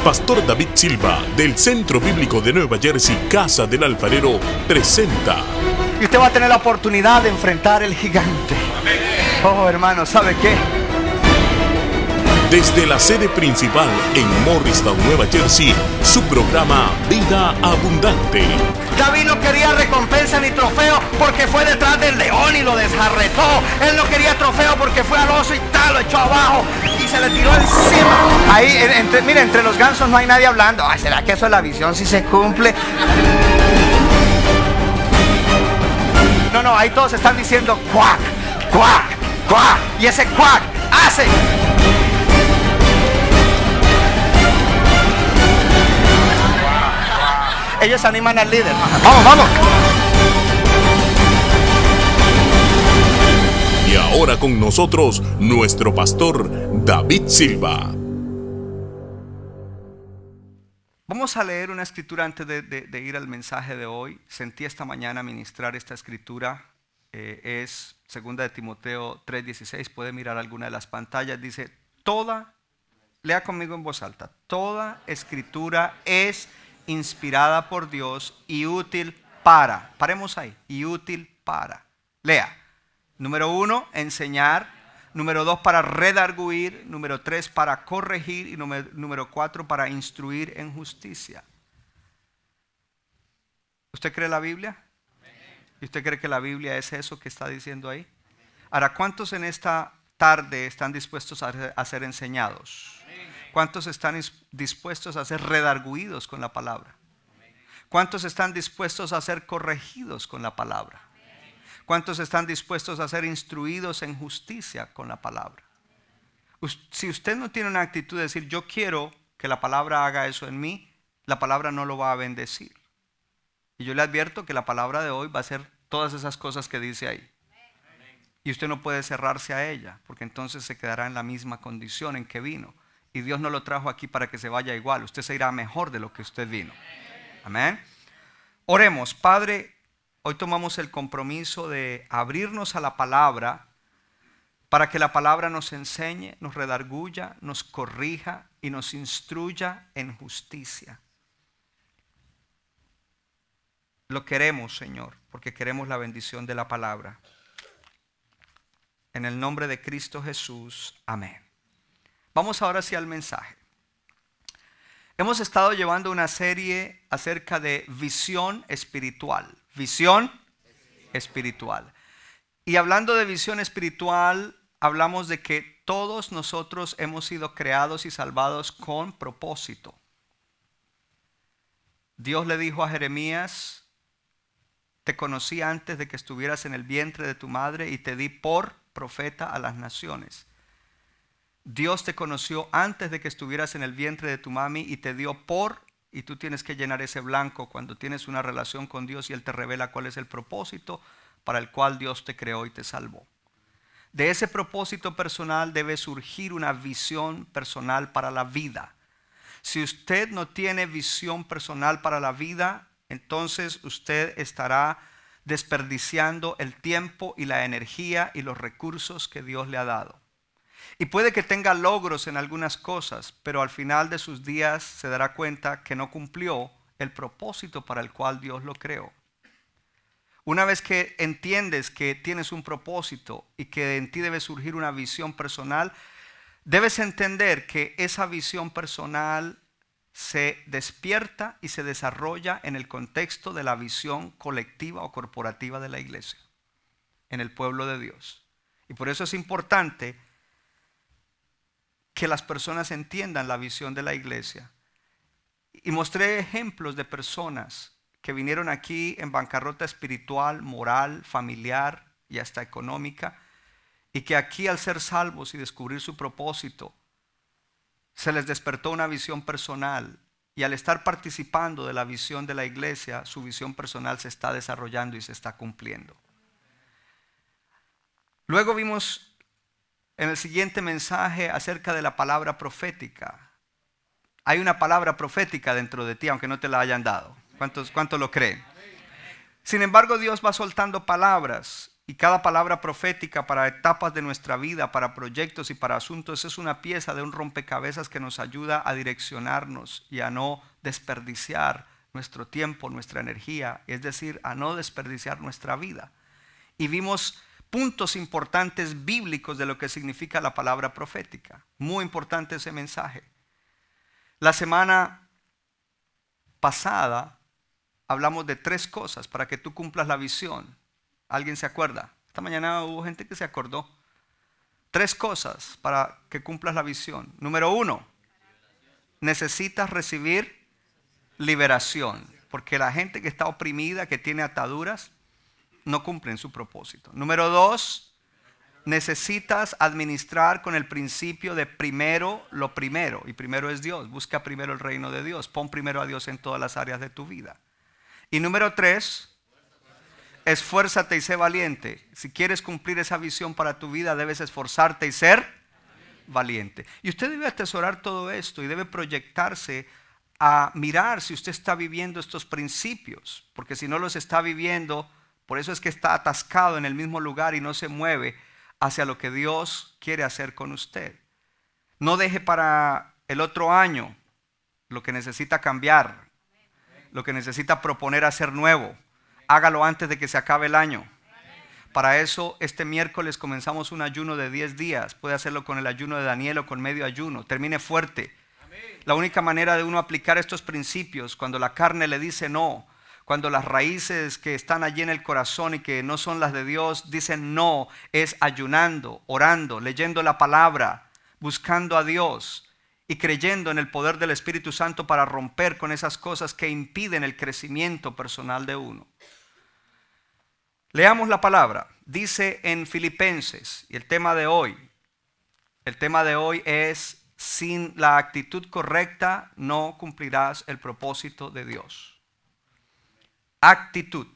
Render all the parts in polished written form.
Pastor David Silva, del Centro Bíblico de Nueva Jersey, Casa del Alfarero, presenta. Y usted va a tener la oportunidad de enfrentar el gigante. Oh, hermano, ¿sabe qué? Desde la sede principal en Morristown, Nueva Jersey, su programa Vida Abundante. David no quería recompensa ni trofeo porque fue detrás del león y lo desjarretó. Él no quería trofeo porque fue al oso y tal, lo echó abajo y se le tiró encima. Ahí, mire, entre los gansos no hay nadie hablando. Ay, ¿será que eso es la visión si se cumple? No, ahí todos están diciendo cuac, cuac, cuac. Y ese cuac hace. Ellos animan al líder. Vamos, vamos. Y ahora con nosotros, nuestro pastor David Silva. Vamos a leer una escritura antes de ir al mensaje de hoy. Sentí esta mañana ministrar esta escritura. Es 2 de Timoteo 3:16. Puede mirar alguna de las pantallas. Dice, lea conmigo en voz alta. Toda escritura es inspirada por Dios y útil para. Paremos ahí. Y útil para. Lea. Número 1, enseñar. Número 2, para redarguir. Número 3, para corregir. Y número 4, para instruir en justicia. ¿Usted cree la Biblia? ¿Y usted cree que la Biblia es eso que está diciendo ahí? Ahora, ¿cuántos en esta tarde están dispuestos a ser enseñados? ¿Cuántos están dispuestos a ser redarguidos con la palabra? ¿Cuántos están dispuestos a ser corregidos con la palabra? ¿Cuántos están dispuestos a ser instruidos en justicia con la palabra? Si usted no tiene una actitud de decir, yo quiero que la palabra haga eso en mí, la palabra no lo va a bendecir. Y yo le advierto que la palabra de hoy va a ser todas esas cosas que dice ahí. Y usted no puede cerrarse a ella, porque entonces se quedará en la misma condición en que vino. Y Dios no lo trajo aquí para que se vaya igual. Usted se irá mejor de lo que usted vino. Amén. Oremos. Padre, hoy tomamos el compromiso de abrirnos a la palabra para que la palabra nos enseñe, nos redarguya, nos corrija y nos instruya en justicia. Lo queremos, Señor, porque queremos la bendición de la palabra. En el nombre de Cristo Jesús. Amén. Vamos ahora hacia el mensaje. Hemos estado llevando una serie acerca de visión espiritual. Visión espiritual. Y hablando de visión espiritual, hablamos de que todos nosotros hemos sido creados y salvados con propósito. Dios le dijo a Jeremías, te conocí antes de que estuvieras en el vientre de tu madre y te di por profeta a las naciones. Dios te conoció antes de que estuvieras en el vientre de tu mami y te dio y tú tienes que llenar ese blanco cuando tienes una relación con Dios y Él te revela cuál es el propósito para el cual Dios te creó y te salvó. De ese propósito personal debe surgir una visión personal para la vida. Si usted no tiene visión personal para la vida, entonces usted estará desperdiciando el tiempo y la energía y los recursos que Dios le ha dado. Y puede que tenga logros en algunas cosas, pero al final de sus días se dará cuenta que no cumplió el propósito para el cual Dios lo creó. Una vez que entiendes que tienes un propósito y que en ti debe surgir una visión personal, debes entender que esa visión personal se despierta y se desarrolla en el contexto de la visión colectiva o corporativa de la iglesia, en el pueblo de Dios. Y por eso es importante que las personas entiendan la visión de la iglesia. Y mostré ejemplos de personas que vinieron aquí en bancarrota espiritual, moral, familiar y hasta económica, y que aquí al ser salvos y descubrir su propósito, se les despertó una visión personal, y al estar participando de la visión de la iglesia, su visión personal se está desarrollando y se está cumpliendo. Luego vimos en el siguiente mensaje acerca de la palabra profética. Hay una palabra profética dentro de ti, aunque no te la hayan dado. ¿Cuántos lo creen? Sin embargo, Dios va soltando palabras y cada palabra profética para etapas de nuestra vida, para proyectos y para asuntos, es una pieza de un rompecabezas que nos ayuda a direccionarnos y a no desperdiciar nuestro tiempo, nuestra energía, es decir, a no desperdiciar nuestra vida. Y vimos puntos importantes bíblicos de lo que significa la palabra profética. Muy importante ese mensaje. La semana pasada hablamos de 3 cosas para que tú cumplas la visión. ¿Alguien se acuerda? Esta mañana hubo gente que se acordó. 3 cosas para que cumplas la visión. Número 1, necesitas recibir liberación. Porque la gente que está oprimida, que tiene ataduras, no cumplen su propósito. Número 2, necesitas administrar con el principio de primero lo primero. Y primero es Dios. Busca primero el reino de Dios. Pon primero a Dios en todas las áreas de tu vida. Y número 3, esfuérzate y sé valiente. Si quieres cumplir esa visión para tu vida, debes esforzarte y ser valiente. Y usted debe atesorar todo esto y debe proyectarse a mirar si usted está viviendo estos principios. Porque si no los está viviendo, por eso es que está atascado en el mismo lugar y no se mueve hacia lo que Dios quiere hacer con usted. No deje para el otro año lo que necesita cambiar, lo que necesita proponer hacer nuevo. Hágalo antes de que se acabe el año. Para eso, este miércoles comenzamos un ayuno de 10 días. Puede hacerlo con el ayuno de Daniel o con medio ayuno. Termine fuerte. La única manera de uno aplicar estos principios, cuando la carne le dice no, cuando las raíces que están allí en el corazón y que no son las de Dios dicen no, es ayunando, orando, leyendo la palabra, buscando a Dios y creyendo en el poder del Espíritu Santo para romper con esas cosas que impiden el crecimiento personal de uno. Leamos la palabra. Dice en Filipenses, y el tema de hoy es: sin la actitud correcta no cumplirás el propósito de Dios. Actitud.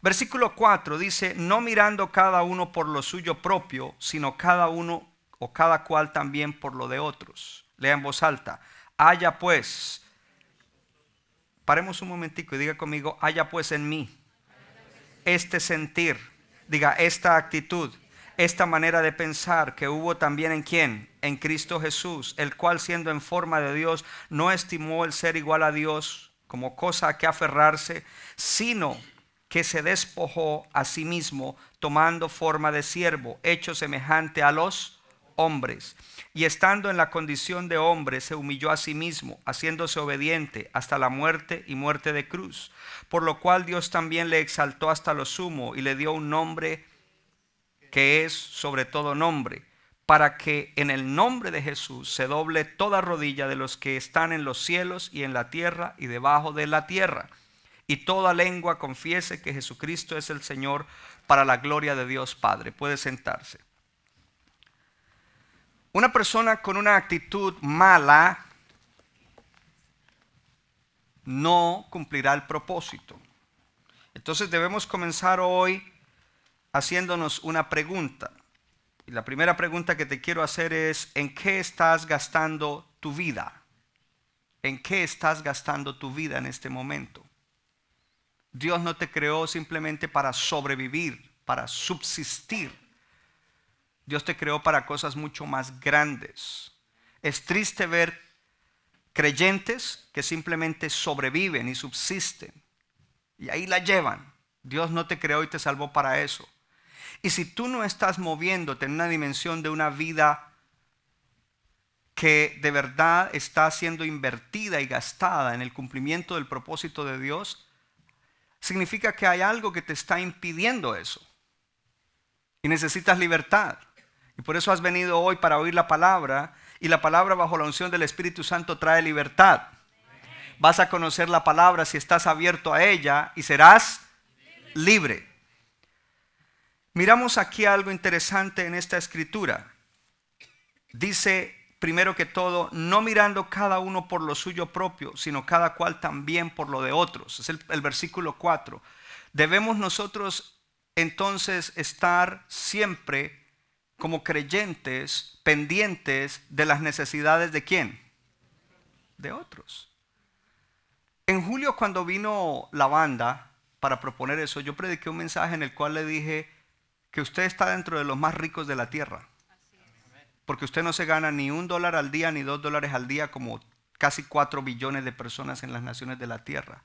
Versículo 4 dice: no mirando cada uno por lo suyo propio, sino cada uno o cada cual también por lo de otros. Lea en voz alta. Haya pues, paremos un momentico y diga conmigo: haya pues en mí este sentir, diga esta actitud, esta manera de pensar que hubo también en ¿quién? En Cristo Jesús, el cual siendo en forma de Dios no estimó el ser igual a Dios como cosa a que aferrarse, sino que se despojó a sí mismo, tomando forma de siervo, hecho semejante a los hombres. Y estando en la condición de hombre, se humilló a sí mismo, haciéndose obediente hasta la muerte y muerte de cruz. Por lo cual Dios también le exaltó hasta lo sumo y le dio un nombre que es sobre todo nombre, para que en el nombre de Jesús se doble toda rodilla de los que están en los cielos y en la tierra y debajo de la tierra, y toda lengua confiese que Jesucristo es el Señor, para la gloria de Dios Padre. Puede sentarse. Una persona con una actitud mala no cumplirá el propósito. Entonces debemos comenzar hoy haciéndonos una pregunta. Y la primera pregunta que te quiero hacer es: ¿en qué estás gastando tu vida? ¿En qué estás gastando tu vida en este momento? Dios no te creó simplemente para sobrevivir, para subsistir. Dios te creó para cosas mucho más grandes. Es triste ver creyentes que simplemente sobreviven y subsisten. Y ahí la llevan. Dios no te creó y te salvó para eso. Y si tú no estás moviéndote en una dimensión de una vida que de verdad está siendo invertida y gastada en el cumplimiento del propósito de Dios, significa que hay algo que te está impidiendo eso. Y necesitas libertad. Y por eso has venido hoy para oír la palabra. Y la palabra bajo la unción del Espíritu Santo trae libertad. Vas a conocer la palabra si estás abierto a ella y serás libre. Miramos aquí algo interesante en esta escritura. Dice, primero que todo, no mirando cada uno por lo suyo propio, sino cada cual también por lo de otros. Es el versículo 4. Debemos nosotros entonces estar siempre como creyentes pendientes de las necesidades ¿de quién? De otros. En julio, cuando vino la banda para proponer eso, yo prediqué un mensaje en el cual le dije que usted está dentro de los más ricos de la tierra. Porque usted no se gana ni $1 al día ni $2 al día como casi 4 billones de personas en las naciones de la tierra.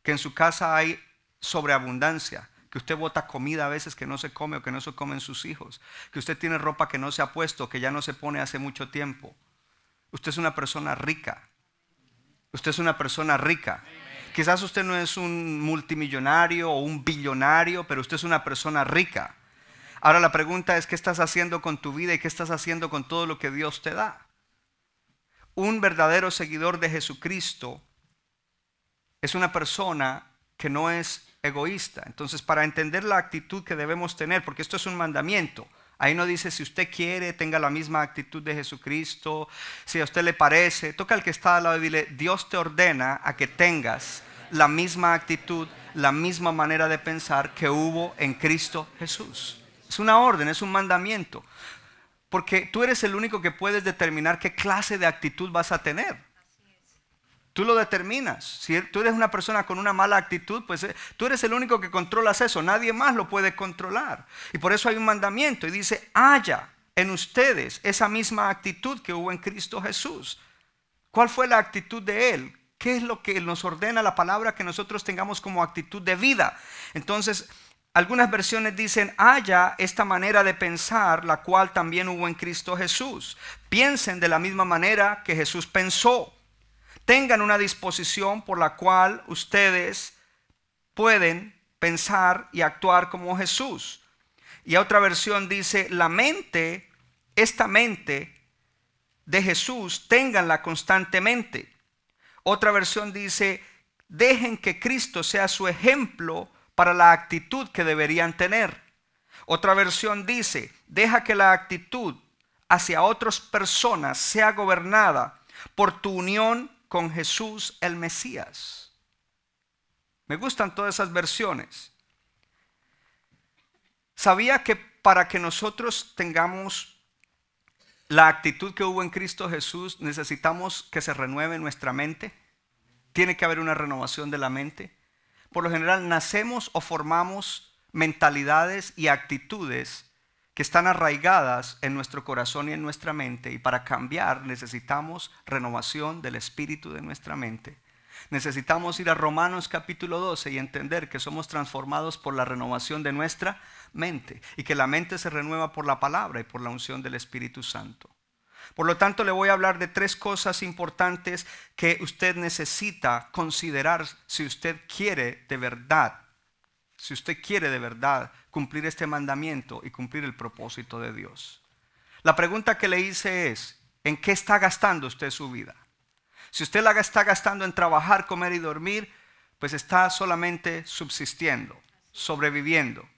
Que en su casa hay sobreabundancia. Que usted bota comida a veces que no se come o que no se comen sus hijos. Que usted tiene ropa que no se ha puesto, que ya no se pone hace mucho tiempo. Usted es una persona rica. Usted es una persona rica. Quizás usted no es un multimillonario o un billonario, pero usted es una persona rica. Ahora la pregunta es, ¿qué estás haciendo con tu vida y qué estás haciendo con todo lo que Dios te da? Un verdadero seguidor de Jesucristo es una persona que no es egoísta. Entonces, para entender la actitud que debemos tener, porque esto es un mandamiento, ahí no dice si usted quiere, tenga la misma actitud de Jesucristo, si a usted le parece, toca al que está al lado y dile, Dios te ordena a que tengas la misma actitud, la misma manera de pensar que hubo en Cristo Jesús. Es una orden, es un mandamiento. Porque tú eres el único que puedes determinar qué clase de actitud vas a tener. Tú lo determinas. Si tú eres una persona con una mala actitud, pues tú eres el único que controlas eso. Nadie más lo puede controlar. Y por eso hay un mandamiento y dice, haya en ustedes esa misma actitud que hubo en Cristo Jesús. ¿Cuál fue la actitud de Él? ¿Qué es lo que nos ordena la palabra que nosotros tengamos como actitud de vida? Entonces, algunas versiones dicen, haya esta manera de pensar, la cual también hubo en Cristo Jesús. Piensen de la misma manera que Jesús pensó. Tengan una disposición por la cual ustedes pueden pensar y actuar como Jesús. Y otra versión dice, esta mente de Jesús, ténganla constantemente. Otra versión dice, dejen que Cristo sea su ejemplo para la actitud que deberían tener. Otra versión dice, deja que la actitud hacia otras personas sea gobernada por tu unión con Jesús el Mesías. Me gustan todas esas versiones. ¿Sabía que para que nosotros tengamos la actitud que hubo en Cristo Jesús, necesitamos que se renueve nuestra mente? Tiene que haber una renovación de la mente. Por lo general nacemos o formamos mentalidades y actitudes que están arraigadas en nuestro corazón y en nuestra mente, y para cambiar necesitamos renovación del espíritu de nuestra mente. Necesitamos ir a Romanos capítulo 12 y entender que somos transformados por la renovación de nuestra mente y que la mente se renueva por la palabra y por la unción del Espíritu Santo. Por lo tanto, le voy a hablar de 3 cosas importantes que usted necesita considerar si usted quiere de verdad, cumplir este mandamiento y cumplir el propósito de Dios. La pregunta que le hice es, ¿en qué está gastando usted su vida? Si usted la está gastando en trabajar, comer y dormir, pues está solamente subsistiendo, sobreviviendo.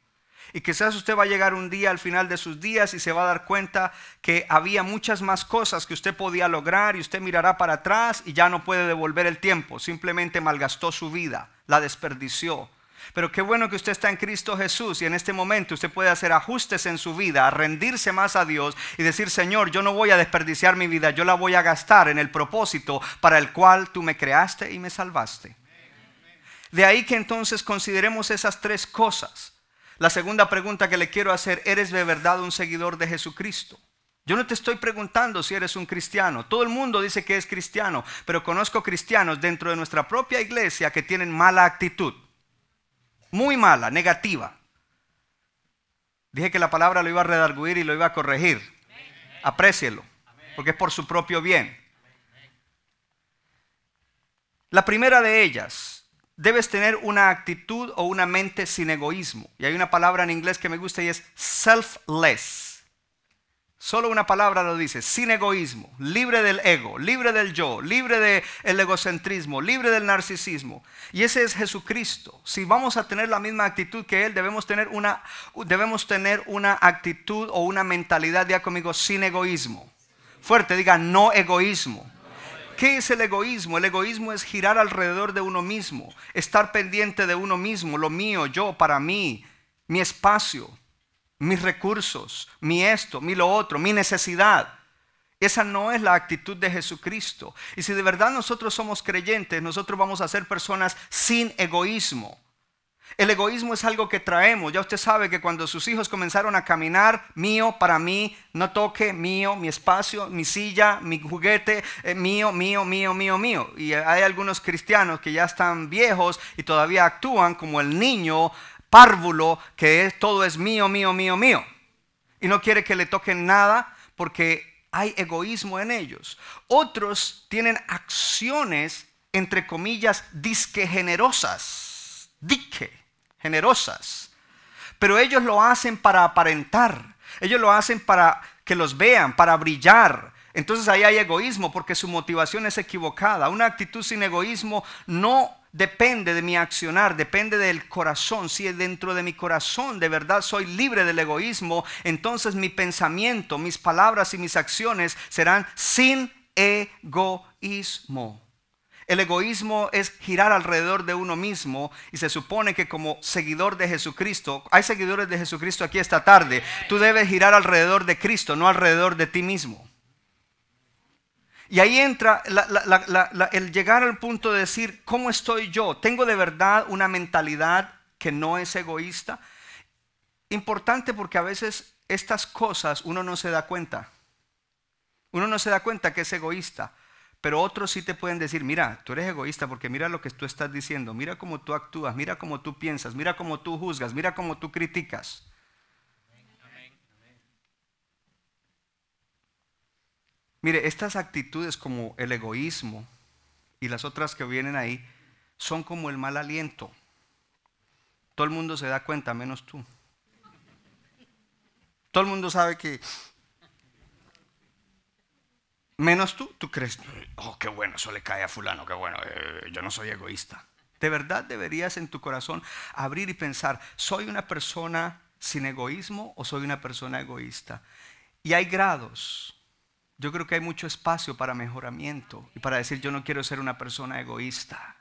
Y quizás usted va a llegar un día al final de sus días y se va a dar cuenta que había muchas más cosas que usted podía lograr, y usted mirará para atrás y ya no puede devolver el tiempo. Simplemente malgastó su vida, la desperdició. Pero qué bueno que usted está en Cristo Jesús, y en este momento usted puede hacer ajustes en su vida, rendirse más a Dios y decir, Señor, yo no voy a desperdiciar mi vida, yo la voy a gastar en el propósito para el cual tú me creaste y me salvaste. De ahí que entonces consideremos esas 3 cosas. La segunda pregunta que le quiero hacer, ¿eres de verdad un seguidor de Jesucristo? Yo no te estoy preguntando si eres un cristiano. Todo el mundo dice que es cristiano, pero conozco cristianos dentro de nuestra propia iglesia que tienen mala actitud. Muy mala, negativa. Dije que la palabra lo iba a redarguir y lo iba a corregir. Aprécielo, porque es por su propio bien. La primera de ellas, debes tener una actitud o una mente sin egoísmo. Y hay una palabra en inglés que me gusta y es selfless. Solo una palabra lo dice, sin egoísmo, libre del ego, libre del yo, libre del egocentrismo, libre del narcisismo. Y ese es Jesucristo. Si vamos a tener la misma actitud que Él, debemos tener una actitud o una mentalidad, diga conmigo, sin egoísmo. Fuerte, diga, no egoísmo. ¿Qué es el egoísmo? El egoísmo es girar alrededor de uno mismo, estar pendiente de uno mismo, lo mío, yo, para mí, mi espacio, mis recursos, mi esto, mi lo otro, mi necesidad. Esa no es la actitud de Jesucristo. Y si de verdad nosotros somos creyentes, nosotros vamos a ser personas sin egoísmo. El egoísmo es algo que traemos. Ya usted sabe que cuando sus hijos comenzaron a caminar, mío, para mí, no toque, mío, mi espacio, mi silla, mi juguete, mío, mío, mío, mío, mío. Y hay algunos cristianos que ya están viejos y todavía actúan como el niño párvulo que todo es mío, mío, mío, mío. Y no quiere que le toquen nada porque hay egoísmo en ellos. Otros tienen acciones, entre comillas, disque generosas. Generosas, pero ellos lo hacen para aparentar, ellos lo hacen para que los vean, para brillar. Entonces ahí hay egoísmo porque su motivación es equivocada. Una actitud sin egoísmo no depende de mi accionar, depende del corazón. Si dentro de mi corazón de verdad soy libre del egoísmo, entonces mi pensamiento, mis palabras y mis acciones serán sin egoísmo. El egoísmo es girar alrededor de uno mismo y se supone que como seguidor de Jesucristo, hay seguidores de Jesucristo aquí esta tarde, tú debes girar alrededor de Cristo, no alrededor de ti mismo. Y ahí entra el llegar al punto de decir, ¿cómo estoy yo? ¿Tengo de verdad una mentalidad que no es egoísta? Importante porque a veces estas cosas uno no se da cuenta. Uno no se da cuenta que es egoísta. Pero otros sí te pueden decir, mira, tú eres egoísta porque mira lo que tú estás diciendo, mira cómo tú actúas, mira cómo tú piensas, mira cómo tú juzgas, mira cómo tú criticas. Mire, estas actitudes como el egoísmo y las otras que vienen ahí son como el mal aliento. Todo el mundo se da cuenta, menos tú. Todo el mundo sabe que... Menos tú crees, oh, qué bueno, eso le cae a fulano, qué bueno, yo no soy egoísta. De verdad deberías en tu corazón abrir y pensar, ¿soy una persona sin egoísmo o soy una persona egoísta? Y hay grados. Yo creo que hay mucho espacio para mejoramiento y para decir, yo no quiero ser una persona egoísta.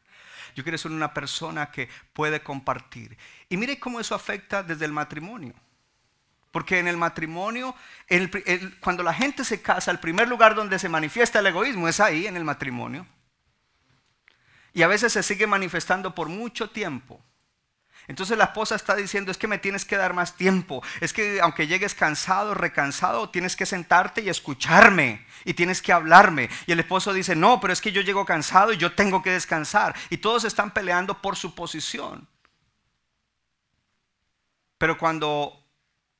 Yo quiero ser una persona que puede compartir. Y mire cómo eso afecta desde el matrimonio. Porque en el matrimonio, cuando la gente se casa, el primer lugar donde se manifiesta el egoísmo es ahí, en el matrimonio. Y a veces se sigue manifestando por mucho tiempo. Entonces la esposa está diciendo, es que me tienes que dar más tiempo. Es que aunque llegues cansado, recansado, tienes que sentarte y escucharme. Y tienes que hablarme. Y el esposo dice, no, pero es que yo llego cansado y yo tengo que descansar. Y todos están peleando por su posición. Pero cuando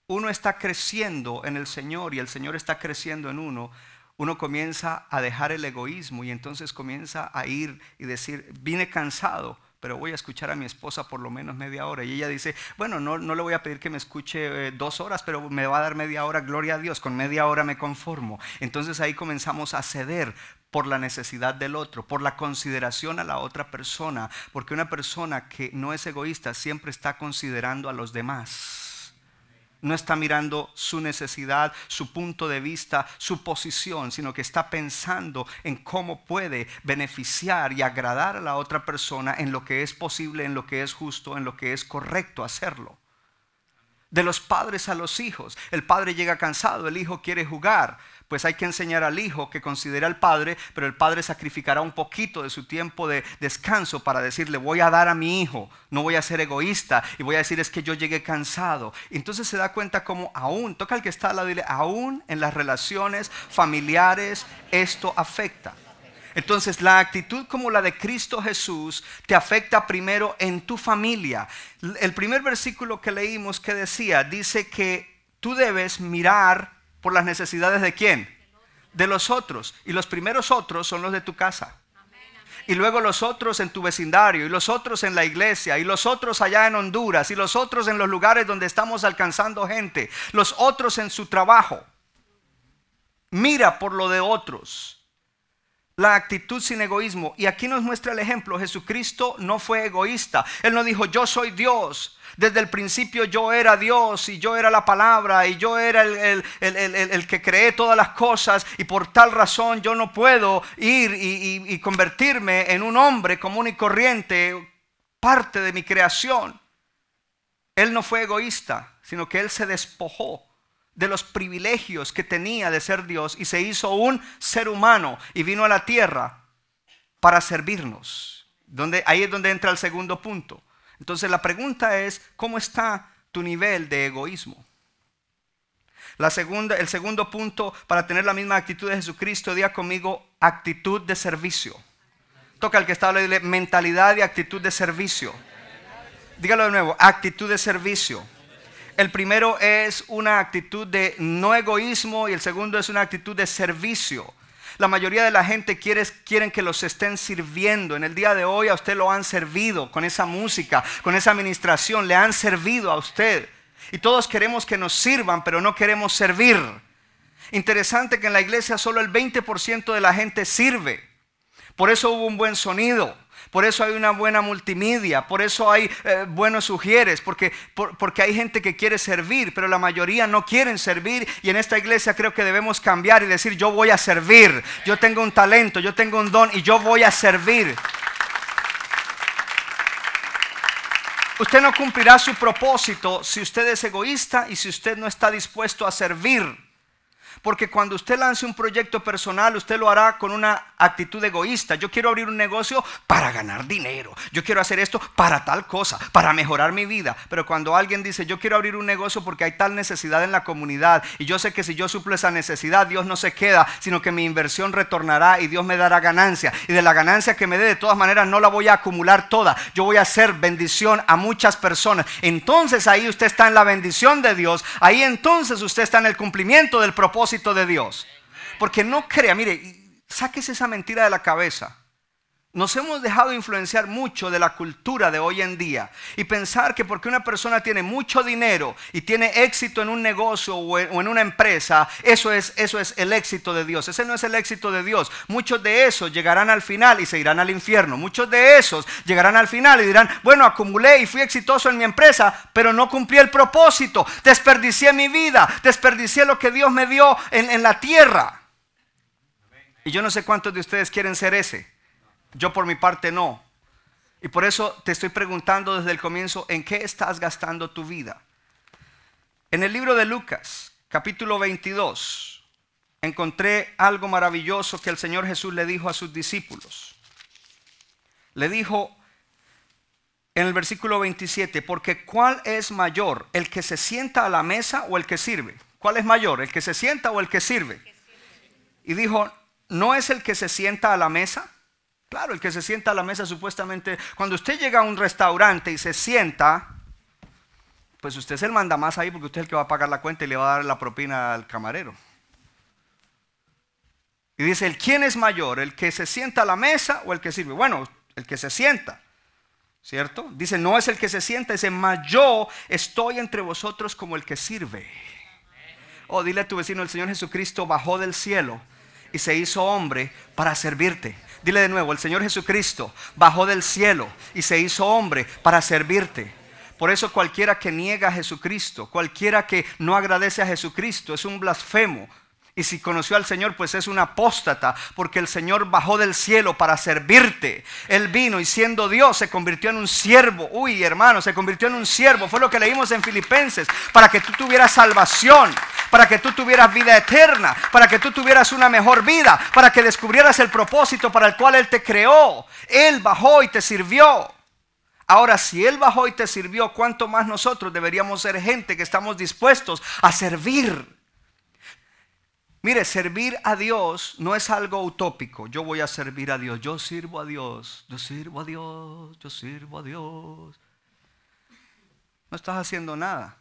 uno está creciendo en el Señor y el Señor está creciendo en uno, uno comienza a dejar el egoísmo y entonces comienza a ir y decir, vine cansado, pero voy a escuchar a mi esposa por lo menos media hora. Y ella dice, bueno, no le voy a pedir que me escuche 2 horas, pero me va a dar media hora, gloria a Dios, con media hora me conformo. Entonces ahí comenzamos a ceder por la necesidad del otro, por la consideración a la otra persona, porque una persona que no es egoísta siempre está considerando a los demás. No está mirando su necesidad, su punto de vista, su posición, sino que está pensando en cómo puede beneficiar y agradar a la otra persona en lo que es posible, en lo que es justo, en lo que es correcto hacerlo. De los padres a los hijos. El padre llega cansado, el hijo quiere jugar. Pues hay que enseñar al hijo que considera al padre, pero el padre sacrificará un poquito de su tiempo de descanso para decirle, voy a dar a mi hijo, no voy a ser egoísta y voy a decir es que yo llegué cansado. Entonces se da cuenta como aún, toca al que está al lado y dile, aún en las relaciones familiares esto afecta. Entonces la actitud como la de Cristo Jesús te afecta primero en tu familia. El primer versículo que leímos que decía, dice que tú debes mirar por las necesidades de ¿quién? De los otros. Y los primeros otros son los de tu casa. Y luego los otros en tu vecindario, y los otros en la iglesia, y los otros allá en Honduras, y los otros en los lugares donde estamos alcanzando gente, los otros en su trabajo. Mira por lo de otros. La actitud sin egoísmo. Y aquí nos muestra el ejemplo. Jesucristo no fue egoísta. Él no dijo yo soy Dios. Desde el principio yo era Dios y yo era la palabra y yo era el que creé todas las cosas y por tal razón yo no puedo ir y convertirme en un hombre común y corriente, parte de mi creación. Él no fue egoísta, sino que él se despojó de los privilegios que tenía de ser Dios y se hizo un ser humano y vino a la tierra para servirnos. Ahí es donde entra el segundo punto. Entonces la pregunta es, ¿cómo está tu nivel de egoísmo? El segundo punto para tener la misma actitud de Jesucristo, diga conmigo, actitud de servicio. Toca al que está hablando y dile, mentalidad y actitud de servicio. Dígalo de nuevo, actitud de servicio. El primero es una actitud de no egoísmo y el segundo es una actitud de servicio. La mayoría de la gente quieren que los estén sirviendo. En el día de hoy a usted lo han servido con esa música, con esa administración, le han servido a usted. Y todos queremos que nos sirvan, pero no queremos servir. Interesante que en la iglesia solo el 20% de la gente sirve. Por eso hubo un buen sonido. Por eso hay una buena multimedia, por eso hay buenos sugieres, porque hay gente que quiere servir, pero la mayoría no quieren servir. Y en esta iglesia creo que debemos cambiar y decir, yo voy a servir, yo tengo un talento, yo tengo un don y yo voy a servir. Usted no cumplirá su propósito si usted es egoísta y si usted no está dispuesto a servir. Porque cuando usted lance un proyecto personal, usted lo hará con una actitud egoísta. Yo quiero abrir un negocio para ganar dinero. Yo quiero hacer esto para tal cosa, para mejorar mi vida. Pero cuando alguien dice, yo quiero abrir un negocio porque hay tal necesidad en la comunidad, y yo sé que si yo suplo esa necesidad, Dios no se queda, sino que mi inversión retornará y Dios me dará ganancia. Y de la ganancia que me dé, de todas maneras, no la voy a acumular toda. Yo voy a hacer bendición a muchas personas. Entonces ahí usted está en la bendición de Dios. Ahí entonces usted está en el cumplimiento del propósito de Dios. Porque no crea, mire, sáquese esa mentira de la cabeza. Nos hemos dejado influenciar mucho de la cultura de hoy en día y pensar que porque una persona tiene mucho dinero y tiene éxito en un negocio o en una empresa, eso es el éxito de Dios. Ese no es el éxito de Dios. Muchos de esos llegarán al final y se irán al infierno. Muchos de esos llegarán al final y dirán, bueno, acumulé y fui exitoso en mi empresa, pero no cumplí el propósito. Desperdicié mi vida, desperdicié lo que Dios me dio en la tierra. Y yo no sé cuántos de ustedes quieren ser ese. Yo por mi parte no. Y por eso te estoy preguntando desde el comienzo, ¿en qué estás gastando tu vida? En el libro de Lucas, capítulo 22, encontré algo maravilloso que el Señor Jesús le dijo a sus discípulos. Le dijo en el versículo 27, porque ¿cuál es mayor? ¿El que se sienta a la mesa o el que sirve? ¿Cuál es mayor? ¿El que se sienta o el que sirve? Y dijo, ¿no es el que se sienta a la mesa? Claro, el que se sienta a la mesa supuestamente, cuando usted llega a un restaurante y se sienta, pues usted es el mandamás ahí porque usted es el que va a pagar la cuenta y le va a dar la propina al camarero. Y dice, ¿quién es mayor? ¿El que se sienta a la mesa o el que sirve? Bueno, el que se sienta, ¿cierto? Dice, no es el que se sienta, dice, mas yo estoy entre vosotros como el que sirve. Oh, dile a tu vecino, el Señor Jesucristo bajó del cielo y se hizo hombre para servirte. Dile de nuevo, el Señor Jesucristo bajó del cielo y se hizo hombre para servirte. Por eso cualquiera que niega a Jesucristo, cualquiera que no agradece a Jesucristo es un blasfemo. Y si conoció al Señor, pues es un apóstata, porque el Señor bajó del cielo para servirte. Él vino y siendo Dios se convirtió en un siervo. Uy, hermano, se convirtió en un siervo. Fue lo que leímos en Filipenses. Para que tú tuvieras salvación, para que tú tuvieras vida eterna, para que tú tuvieras una mejor vida, para que descubrieras el propósito para el cual Él te creó. Él bajó y te sirvió. Ahora, si Él bajó y te sirvió, ¿cuánto más nosotros deberíamos ser gente que estamos dispuestos a servir? Mire, servir a Dios no es algo utópico. Yo voy a servir a Dios. Yo sirvo a Dios. Yo sirvo a Dios. Yo sirvo a Dios. No estás haciendo nada.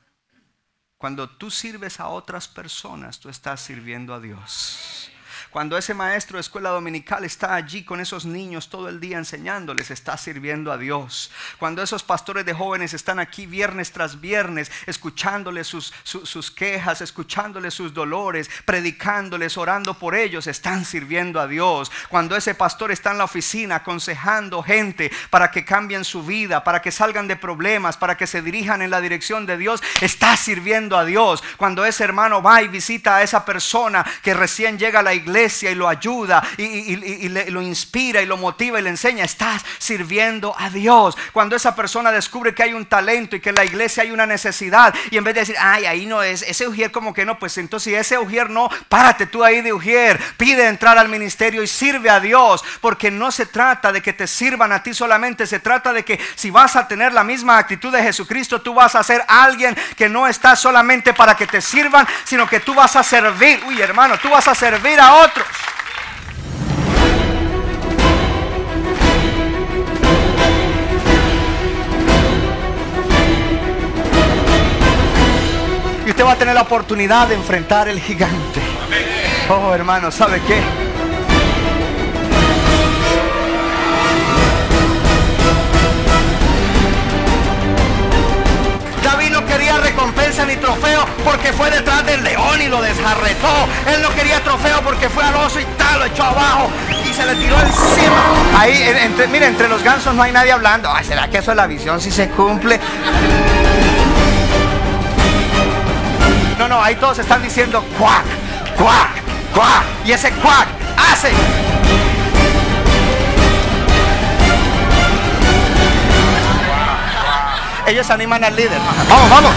Cuando tú sirves a otras personas, tú estás sirviendo a Dios. Cuando ese maestro de escuela dominical está allí con esos niños todo el día enseñándoles, está sirviendo a Dios. Cuando esos pastores de jóvenes están aquí viernes tras viernes, escuchándoles sus quejas, escuchándoles sus dolores, predicándoles, orando por ellos, están sirviendo a Dios. Cuando ese pastor está en la oficina aconsejando gente para que cambien su vida, para que salgan de problemas, para que se dirijan en la dirección de Dios, está sirviendo a Dios. Cuando ese hermano va y visita a esa persona que recién llega a la iglesia, iglesia y lo ayuda y lo inspira y lo motiva y le enseña, estás sirviendo a Dios. Cuando esa persona descubre que hay un talento y que en la iglesia hay una necesidad, y en vez de decir, ay, ahí no es, ese ujier como que no, pues entonces si ese ujier no, párate tú ahí de ujier, pide entrar al ministerio y sirve a Dios, porque no se trata de que te sirvan a ti solamente, se trata de que si vas a tener la misma actitud de Jesucristo, tú vas a ser alguien que no está solamente para que te sirvan, sino que tú vas a servir. Uy, hermano, tú vas a servir a otros. Y usted va a tener la oportunidad de enfrentar el gigante. Oh, hermano, ¿sabe qué? David no quería recompensa ni trofeo porque fue detrás del león y lo desjarretó. Él no quería trofeo porque fue al oso y tal, lo echó abajo y se le tiró encima. Ahí, mire, entre los gansos no hay nadie hablando. Ay, ¿será que eso es la visión si se cumple? No, ahí todos están diciendo cuac, cuac, cuac. Y ese cuac hace. Ellos animan al líder. Vamos, vamos.